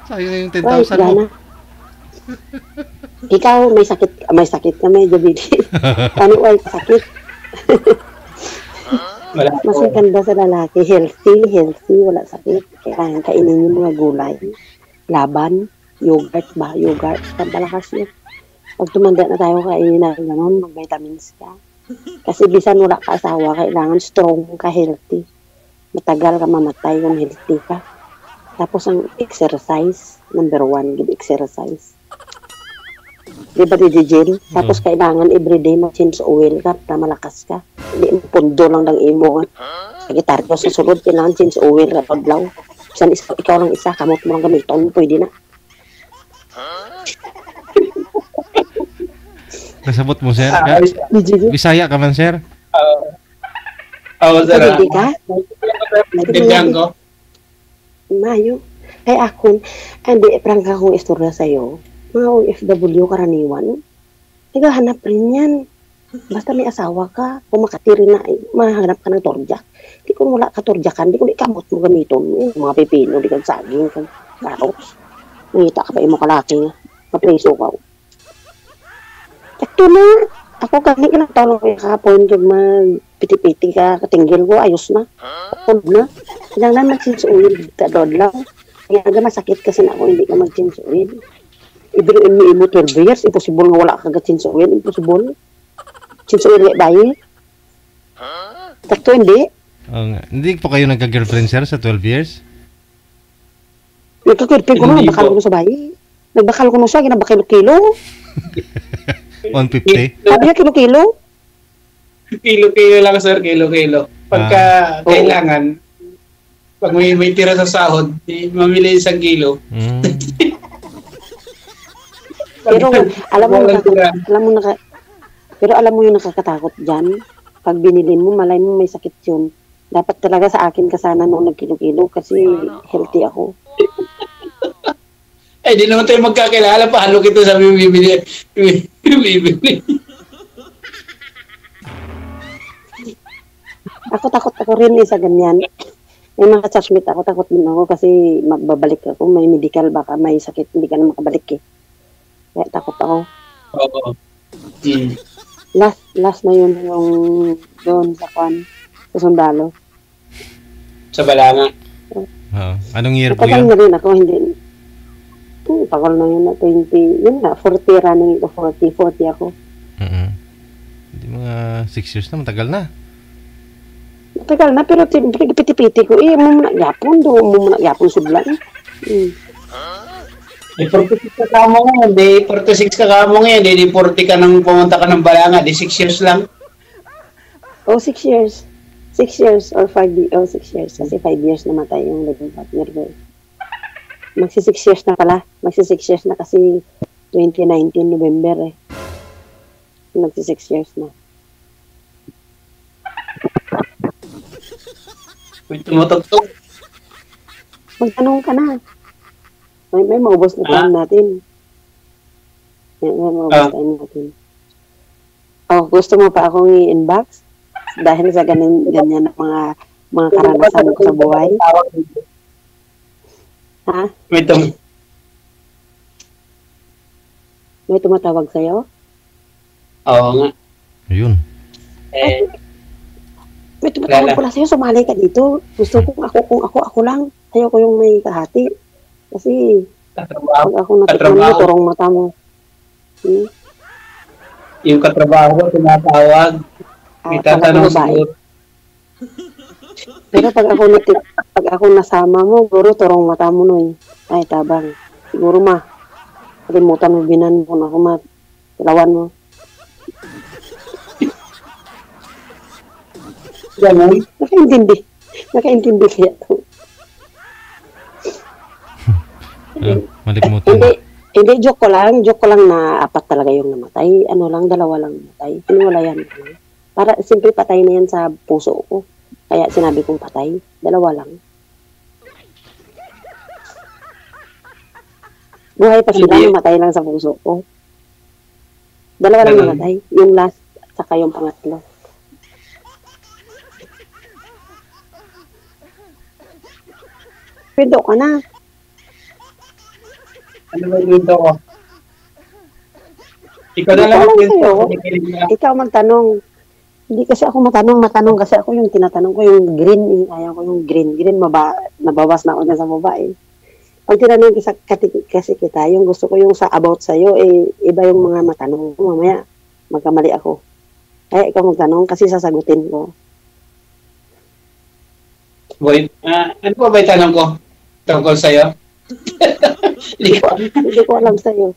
Speaker 3: Sayang yung
Speaker 2: Ay,
Speaker 3: 10,000 mo.
Speaker 2: Ikaw, may sakit ka, may diabetes. Ano ay sakit? Mas maganda sa lalaki, healthy, wala sakit. Kaya kainin yung mga gulay. Laban, yogurt, pambalakas yun. Pag tumanda na tayo, kainin na gano'n, mag-vitamins ka. Kasi bisan wala ka asawa, kailangan strong ka, healthy. Matagal ka mamatay kung healthy ka. Tapos ang exercise, number 1, give exercise. Di ba di gym? Tapos kailangan everyday mag-change oil ka para malakas ka. Hindi mo pundo lang ng imo. Sa gitaryo sa sulod, kailangan change oil ka paglaw. Ikaw lang isa, kamot mo lang gamiton, pwede na.
Speaker 3: Nasabot mo, sir? Bisaya ka man, sir?
Speaker 1: Sir.
Speaker 2: Pwede ka?
Speaker 1: Tindihan ko.
Speaker 2: Mayo. Kay akon, hindi, prangka kong istorya sa'yo. Mga OFW karaniwan, naghahanap rin yan. Basta may asawa ka, kung makatiri na, mahanap ka ng torjak. ko wala katurjakan, di ko di kamot mo gamiton. Mga pipino, di kang saging, kang carrots. Ngita ka pa mo kalaki nga. Kapreso ka. Ito na. Ako kani ka nagtawag ko kahapon kung magpiti-piti ka, katinggil ko, ayos na. Tulog na. Kailangan magsinsuin ka doon lang. Kaya nga masakit kasi na ako, hindi ka magsinsuin. Ibiruin mo 12 years, imposible nga wala ka agad-sinsuin, imposible. Sinsuin nga bayi. Takto hindi.
Speaker 3: Hindi po kayo nagka-girlfriend, sir, sa 12 years?
Speaker 2: Nagka-girlfriend ko na, nagbakal ko sa bayi. Nagbakal ko na siya, ginabakilo-kilo.
Speaker 3: 150?
Speaker 2: Sabi niya kilo-kilo.
Speaker 1: Kilo-kilo lang, sir. Kilo-kilo. Pagka kailangan, pag may tira sa sahod, mamili 1 kilo.
Speaker 2: Pero alam mo yung nakakatakot dyan. Pag binili mo, malay mo may sakit yun. Dapat talaga sa akin ka sana noong nagkilo-kilo kasi healthy ako.
Speaker 1: Di naman tayo magkakilala pa. Halo kita sabi mo bibili.
Speaker 2: Ako takot ako rin sa ganyan. May mga churchmate ako, takot din ako kasi magbabalik ako. May medical, baka may sakit, hindi ka na makabalik eh. Kaya takot ako.
Speaker 1: Oo.
Speaker 2: Last na yun yung doon sa kwan, sa Sundalo.
Speaker 1: Sa Balanga.
Speaker 3: Anong year po
Speaker 2: Matagal
Speaker 3: yun?
Speaker 2: na rin ako, hindi. Tagal na yun na 20, yun na, 40 running ito, 40 ako.
Speaker 3: Hindi mga 6 years na, matagal na.
Speaker 2: Matagal na, pero piti-piti ko, mo muna yapon, doon mo muna yapon sublan.
Speaker 1: 46 ka kamo ngayon, 46 ka kamo ngayon, 40 ka nang pumunta ka ng Balanga, 6 years lang.
Speaker 2: 6 years. 6 years or 5 years, 6 years. Kasi 5 years namatay yung living partner ko. Magsi 6 years na pala. Magsi 6 years na kasi 2019 November eh. Magsi 6 years na.
Speaker 1: May tumutugtog.
Speaker 2: Magtanong ka na. May maubos na time natin. May maubos time natin. Gusto mo pa akong i-inbox? Dahil sa ganyan na mga karanasan ko sa buhay. Ha? May tumatawag sa'yo?
Speaker 1: Oo nga.
Speaker 3: Ayun.
Speaker 2: May tumatawag pala sa'yo, sumali ka dito. Gusto kong ako lang. Ayaw ko yung may kahati. Kasi, pag ako natikman mo, turong mata mo.
Speaker 1: Yung katrabaho ko, tumatawag. May tatanong siguro.
Speaker 2: Pero pag ako nasama mo, siguro turong mata mo no eh. Ay, tabang. Siguro kalimutan mo binan mo na ako tilawan mo.
Speaker 1: Ganun?
Speaker 2: Nakaintindi kaya to.
Speaker 3: Malimutan.
Speaker 2: Hindi, joke ko lang na 4 talaga yung namatay. 2 lang, 2 lang namatay. Hiniwalayan ko. Para simple patay na yan sa puso ko. Kaya sinabi kong patay. 2 lang. Buhay pa sila, namatay lang sa puso ko. 2 lang namatay. Yung last, saka yung pangatlo. Pwede ka na.
Speaker 1: Ano ba yung ko? Ikaw na lang
Speaker 2: Ikaw magtanong. Hindi kasi ako matanong kasi ako yung tinatanong ko yung green. Ayaw ko yung green. Nabawas na ako dyan sa babae. Pag tinanong kasi kita, yung gusto ko yung sa about sa'yo, iba yung mga matanong ko. Mamaya, magkamali ako. Kaya ikaw magtanong kasi sasagutin ko.
Speaker 1: Boy, ano pa ba yung tanong ko? Tungkol sa'yo?
Speaker 2: Hindi ko alam sa'yo.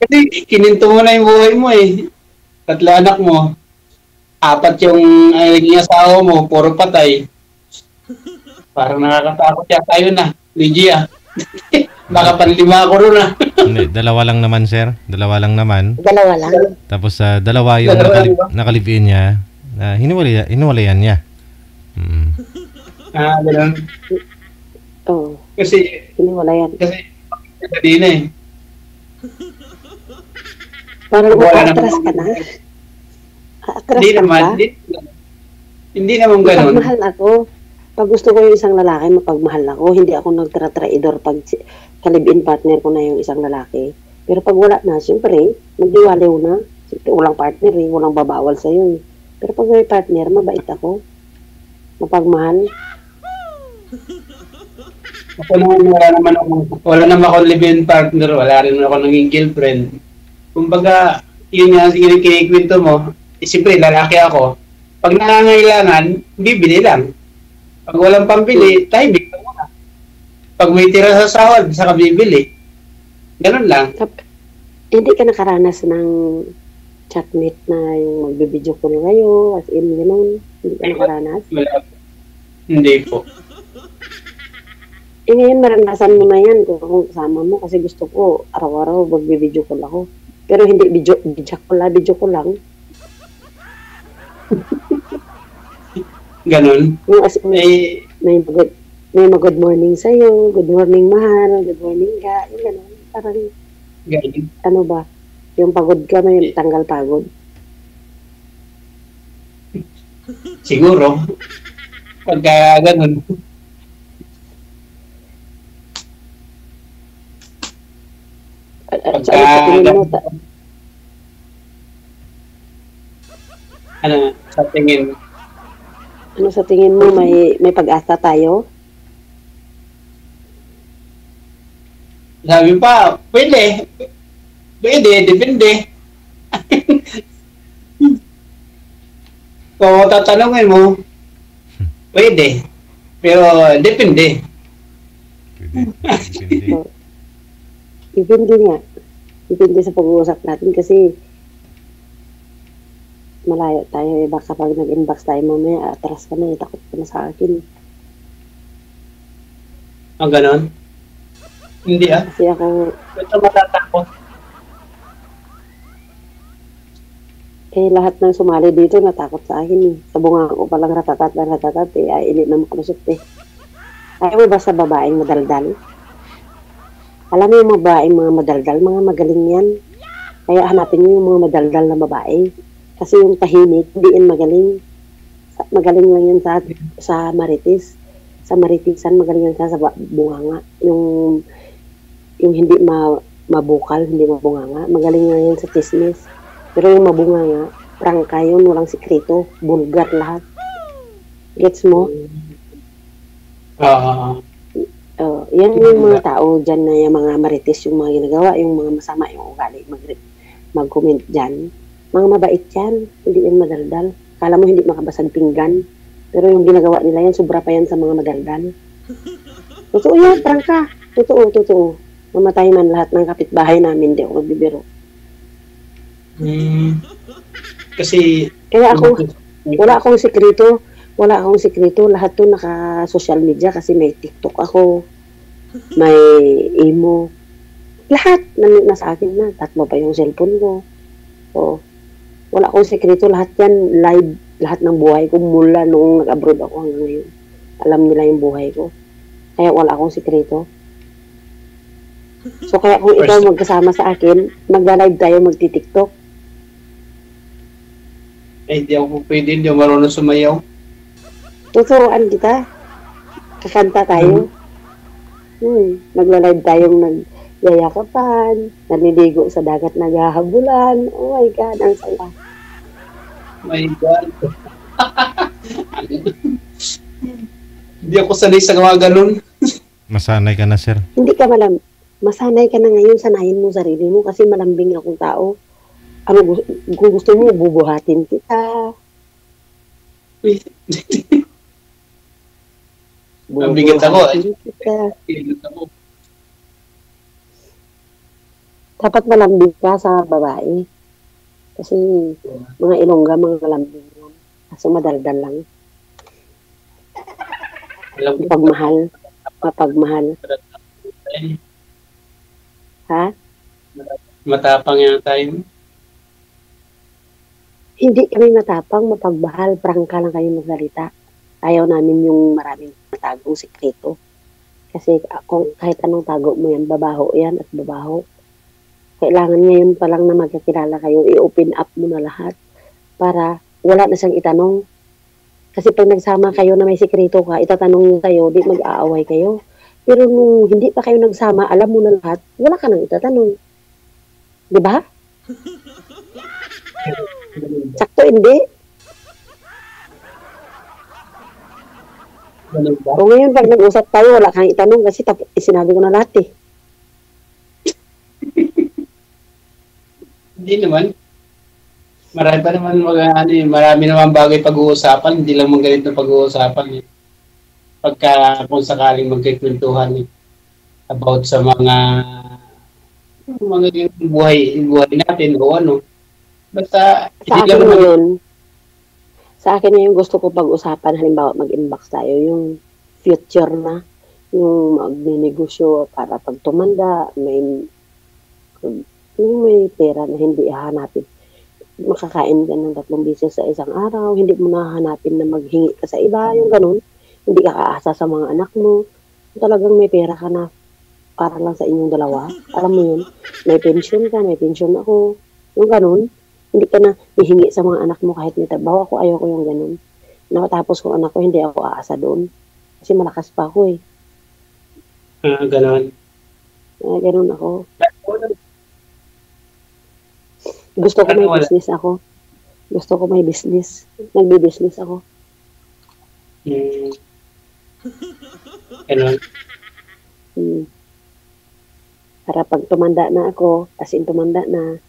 Speaker 1: Kasi kininto mo na yung buhay mo eh. 3 anak mo. 4 yung naging asawa mo, puro patay. Parang nakakatakot yata yun na. Lygia. Baka panlima ako rin
Speaker 3: Hindi, 2 lang naman, sir. 2 lang naman.
Speaker 2: 2 lang.
Speaker 3: Tapos 2 yung nakalibin niya. Hinuwalayan niya.
Speaker 1: Ganun.
Speaker 2: Oo.
Speaker 1: Kasi,
Speaker 2: hiniwalayan.
Speaker 1: Kasi, kanina eh.
Speaker 2: Parang atras ka na. Atras
Speaker 1: Hindi
Speaker 2: ka
Speaker 1: naman.
Speaker 2: ba?
Speaker 1: Hindi naman ganun.
Speaker 2: Mahal ako. Pag gusto ko yung isang lalaki, mapagmahal ako. Hindi ako nagtra-traidor pag kalibin partner ko na yung isang lalaki. Pero pag wala na, siyempre, magdiwaliw na. Siyempre, walang partner eh. Walang babawal sa'yo eh. Pero pag may partner, mabait ako. Mapagmahal.
Speaker 1: Ako naman, wala naman ako live-in partner, wala rin ako naging girlfriend. Kumbaga, yun nga, kinikwento mo, siyempre, lalaki ako. Pag nangangailangan, bibili lang. Pag walang pambili, tahimik ka muna. Pag may tira sa sahod, saka bibili. Ganun lang.
Speaker 2: Hindi ka nakaranas ng chatmate na yung magbibideo call kayo, as in, gano'n. Hindi ka nakaranas?
Speaker 1: Wala. Hindi po.
Speaker 2: Ngayon, maranasan mo na yan kung kasama mo kasi gusto ko araw-araw magbibideo call ako. Pero hindi video ko lang.
Speaker 1: Ganun.
Speaker 2: Yung as in, may good morning sa'yo, good morning mahal, good morning ka, yung gano'n. Parang,
Speaker 1: Ganun.
Speaker 2: ano ba, yung pagod ka, may tanggal pagod.
Speaker 1: Siguro. Pagka ganun.
Speaker 2: At sa tingin mo,
Speaker 1: Ano, sa tingin,
Speaker 2: ano sa tingin mo, may pag-asa tayo?
Speaker 1: sabi pa, pwede. Pwede, depende. Kung tatanungin mo, pwede. Pero, depende.
Speaker 3: Depende.
Speaker 2: Depende nga. Depende sa pag-uusap natin kasi malayo tayo. Baka pag nag-inbox tayo mamaya, atras ka na, takot ka na sa akin.
Speaker 1: Ang ganon? Hindi ah.
Speaker 2: Kasi ako,
Speaker 1: Ito matatakot.
Speaker 2: lahat ng sumali dito natakot sa akin eh. Sa bunga ko palang ratatat, ay init na makalusot eh. Ayaw mo ba sa babaeng madaldal? Alam mo yung mga madaldal, mga magaling yan. Kaya hanapin niyo yung mga madaldal na babae. Kasi yung tahimik, hindi yan magaling. Magaling lang yan sa maritis. Sa maritisan, magaling yan sa bunganga. Yung hindi mabukal, hindi mabunganga. Magaling lang yan sa chismis. Pero yung mabunganga, prangka yun, walang sikreto. Bulgar lahat. Gets mo? Yan yung mga tao dyan na yung mga marites, yung mga ginagawa, yung mga masama, yung ugali, mag-comment dyan. Mga mabait yan, hindi yan madaldal. Kala mo hindi makabasag pinggan, pero yung ginagawa nila yan, sobra pa yan sa mga madaldal. Totoo yan, prangka. Totoo. Mamatay man lahat ng kapitbahay namin, di ako magbibiro.
Speaker 1: Kasi,
Speaker 2: Kaya wala akong sikreto, lahat to naka-social media kasi may TikTok ako, may imo, lahat nasa akin na, 3 pa yung cellphone ko. So, wala akong sikreto, lahat yan live, lahat ng buhay ko mula nung nag-abroad ako hanggang ngayon. Alam nila yung buhay ko. Kaya wala akong sikreto. So, kaya kung ikaw magkasama sa akin, magla-live tayo, magti-TikTok.
Speaker 1: hindi ako pwede, hindi ako marunong sumayaw.
Speaker 2: Tuturuan kita. Kakanta tayo. Magla-live tayong nagyayakapan, naliligo sa dagat naghahabulan. Oh my God, ang saya.
Speaker 1: My God. Hindi ako sanay sa mga ganun.
Speaker 3: Masanay ka na, sir.
Speaker 2: Hindi ka masanay ka na ngayon, sanayin mo sarili mo kasi malambing akong tao. Kung gusto mo, bubuhatin kita.
Speaker 1: Mabigat ako.
Speaker 2: Dapat malambing ka sa babae. Kasi mga Ilongga, mga malambing yan. Kaso madaldal lang. Mapagmahal. Ha?
Speaker 1: Matapang yan tayo.
Speaker 2: Hindi kami matapang, mapagmahal. Prangka lang kayo magsalita. Ayaw namin yung maraming matagong sikreto. Kasi kung kahit anong tago mo yan, babaho yan at babaho. Kailangan ngayon pa lang na magkakilala kayo, i-open up mo na lahat para wala na siyang itanong. Kasi pag nagsama kayo na may sikreto ka, itatanong niyo sa'yo, di mag-aaway kayo. Pero nung hindi pa kayo nagsama, alam mo na lahat, wala ka nang itatanong. Di ba? Sakto, hindi.
Speaker 1: Ganun ba?
Speaker 2: O ngayon, pag nag-usap tayo, wala kang itanong kasi sinabi ko na lahat eh.
Speaker 1: Hindi naman. Marami pa naman marami naman bagay pag-uusapan, hindi lang mga ganito pag-uusapan. Pagka kung sakaling magkikwentuhan about sa mga buhay natin o ano. Basta
Speaker 2: Sa
Speaker 1: hindi
Speaker 2: akin
Speaker 1: lang
Speaker 2: ngayon, sa akin ngayon gusto ko pag-usapan, halimbawa mag-inbox tayo, yung future na, yung mag-negosyo para pag tumanda, may pera na hindi hahanapin. Makakain ka ng 3 beses sa isang araw, hindi mo nahanapin na maghingi ka sa iba, yung ganun. Hindi ka kaasa sa mga anak mo. Talagang may pera ka na para lang sa inyong dalawa. Alam mo yun, may pension ka, may pension ako. Yung ganun, hindi ka na hihingi sa mga anak mo kahit may trabaho. Ako, ayoko yung ganun. Nakatapos kong anak ko, hindi ako aasa doon. Kasi malakas pa ako eh.
Speaker 1: ganun.
Speaker 2: Ganun ako. Gusto ko may business ako. Gusto ko may business. Nagbi-business ako.
Speaker 1: Ganun.
Speaker 2: Para pag tumanda na ako, as in tumanda na,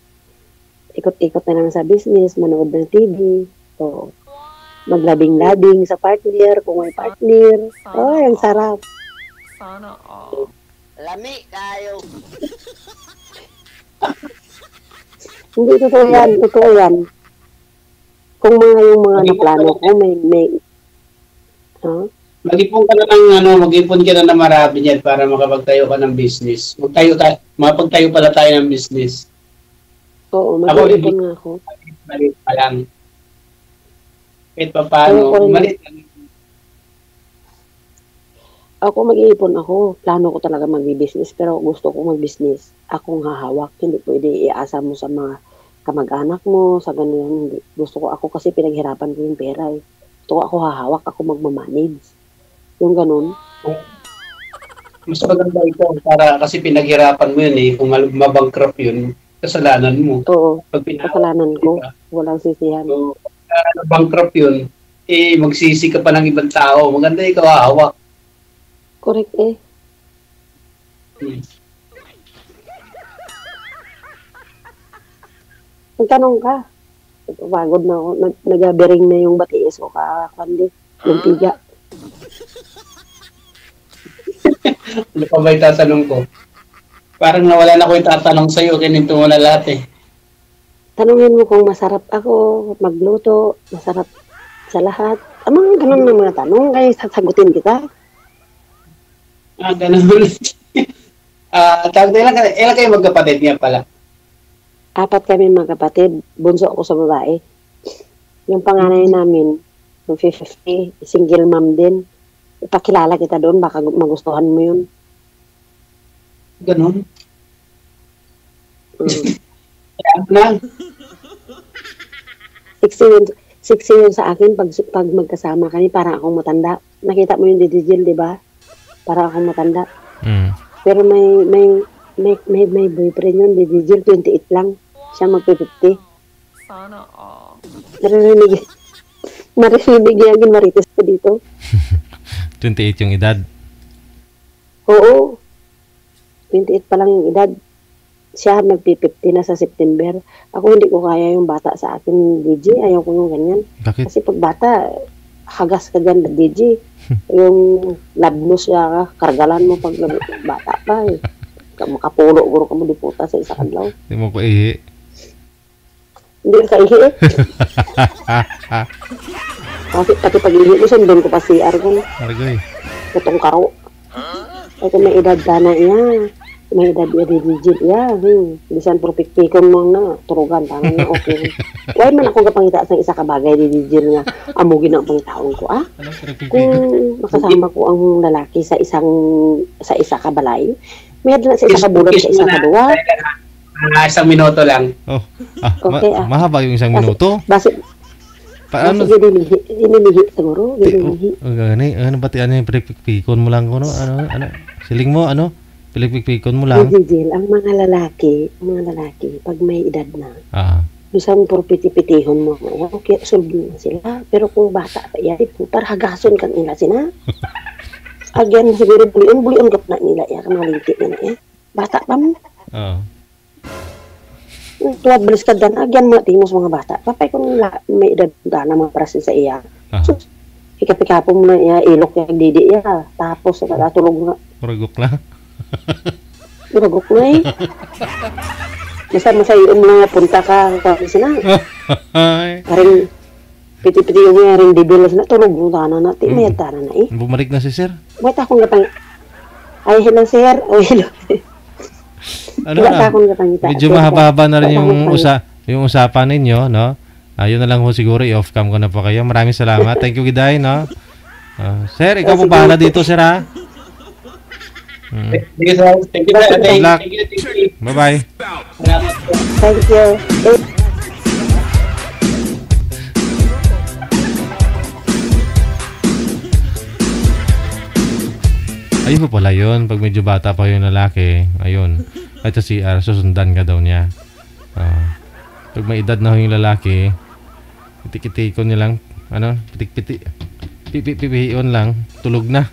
Speaker 2: ikot-ikot na lang sa business, manood ng TV, so, maglabing-labing sa partner, kung may partner. Oh, ang sarap.
Speaker 5: Sana all.
Speaker 6: Lami kayo.
Speaker 2: Hindi, totoo yan, totoo yan. Kung yung mga naplano ko, may
Speaker 1: Mag-ipon ka na mag-ipon ka na ng marami niyan para makapagtayo ka ng business. Mapagtayo pala tayo ng business.
Speaker 2: Oo, mag-ipon nga ako.
Speaker 1: Maliit pa lang. Kahit pa paano, maliit lang.
Speaker 2: Ako mag-iipon ako. Plano ko talaga mag-business, pero gusto ko mag-business. Akong hahawak. Hindi pwede iasa mo sa mga kamag-anak mo, sa ganun. Hindi. Gusto ko ako kasi pinaghirapan ko yung pera eh. Gusto ko ako hahawak, ako magmamanage. Yung ganun.
Speaker 1: Mas maganda ito para kasi pinaghirapan mo yun eh. Kung mabankrupt yun, kasalanan mo.
Speaker 2: Oo,
Speaker 1: Pag
Speaker 2: kasalanan ko. Walang sisihan.
Speaker 1: So, bankrupt yun, magsisi ka pa ng ibang tao. Maganda ikaw hahawak.
Speaker 2: Correct eh. Magtanong ka. Pagod na ako. Nagabering na yung batiis ko kakandi. Yung tiga.
Speaker 1: Ano pa ba yung tatanong ko? Parang nawala na ko yung tatanong sa'yo. Kininto mo na lahat eh.
Speaker 2: Tanungin mo kung masarap ako magluto, masarap sa lahat. Mga ganun na mga tanong, kaya sasagutin kita.
Speaker 1: Ganun. Tawag na ilan kayo magkapatid niya pala?
Speaker 2: 4 kami magkapatid. Bunso ako sa babae. Yung panganay namin, yung 50, single mom din. Ipakilala kita doon, baka magustuhan mo yun.
Speaker 1: Ganun? Kaya na.
Speaker 2: 60 yun sa akin pag magkasama kami, para akong matanda. Nakita mo yung didijil, di ba? Para akong matanda. Pero may boyfriend yun, didijil, 28 lang. Siya mag-50.
Speaker 5: Sana all.
Speaker 2: Marinig yung marites ko dito.
Speaker 3: 28 yung edad.
Speaker 2: Oo. 28 pa lang yung edad. Siya magpi-50 na sa September. Ako hindi ko kaya yung bata sa akin, DJ. Ayaw ko yung ganyan.
Speaker 3: Bakit?
Speaker 2: Kasi pag bata, hagas ka dyan, DJ. Yung labnos siya ka, kargalan mo pag bata pa eh. Makapulo, guro ka mo diputa sa isa kadlaw.
Speaker 3: Hindi mo ko ihi.
Speaker 2: Hindi ka ihi eh. Kasi pati pag ihi mo, sundon ko pa CR ko.
Speaker 3: Argoy.
Speaker 2: Putong karo. Ay kung may edad ka na iya. May edad iya digit iya. Bisan propiktikon mo na. Turugan, tangan na okay. Why man ako kapangita sa isa ka bagay digit nga amugin ang pangitaon ko ah? Kung makasama ko ang lalaki sa isa ka balay, may na sa isa ka bulot sa isa ka duwa.
Speaker 1: Isang minuto lang.
Speaker 3: Oh.
Speaker 2: Okay,
Speaker 3: Mahaba yung 1 minuto.
Speaker 2: Base
Speaker 3: Paano?
Speaker 2: Sige, dinilihi siguro. Dinilihi.
Speaker 3: Gani, ano ba ano yung pilikpikon mo lang ko, no? Ano? Siling mo, ano? Pilikpikon mo lang.
Speaker 2: Jijil, ang mga lalaki, pag may edad na, isang purpiti-pitihon mo, okay, solve na sila. Pero kung bata pa yan, putar, hagason kan nila sila. Again, siguro, bulion gap na nila, mga linti na eh. Bata pa mo. Tuwad balis ka dan, again, matimos mga bata. Papay kung may edad na mga prasin sa iya. So, ikapikapo mo na iya, ilok yung didi iya. Tapos, tulog na.
Speaker 3: Muragok na?
Speaker 2: Muragok na eh. Masa yung mga punta ka kasi na. Karing piti-piti yung mga ring dibilas na tulog mo na natin. May tana na eh.
Speaker 3: Bumalik na si sir?
Speaker 2: Wait akong gatang. Ay, hello sir. Oh, hello.
Speaker 3: Ano na? Medyo mahaba-haba na rin yung usapan ninyo, no? Yun na lang ho siguro, i-off cam ko na po kayo. Maraming salamat. Thank you, Giday, no? Sir, ikaw po bahala dito, sir, ha?
Speaker 1: Thank you, sir. Thank you, sir.
Speaker 3: Good luck.
Speaker 1: Thank you.
Speaker 3: Bye-bye.
Speaker 2: Thank you.
Speaker 3: Ayun po pala yun. Pag medyo bata pa yung lalaki, ayun. Kahit sa CR, susundan ka daw niya. Pag may edad na yung lalaki, pitik-pitikon niya lang. Ano? Pitik-pitik. Pipipipion lang. Tulog na.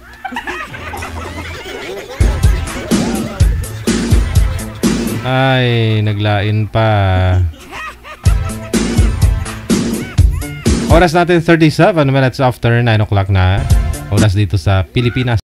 Speaker 3: Ay, naglain pa. Oras natin 37 minutes after 9 o'clock na. Oras dito sa Pilipinas.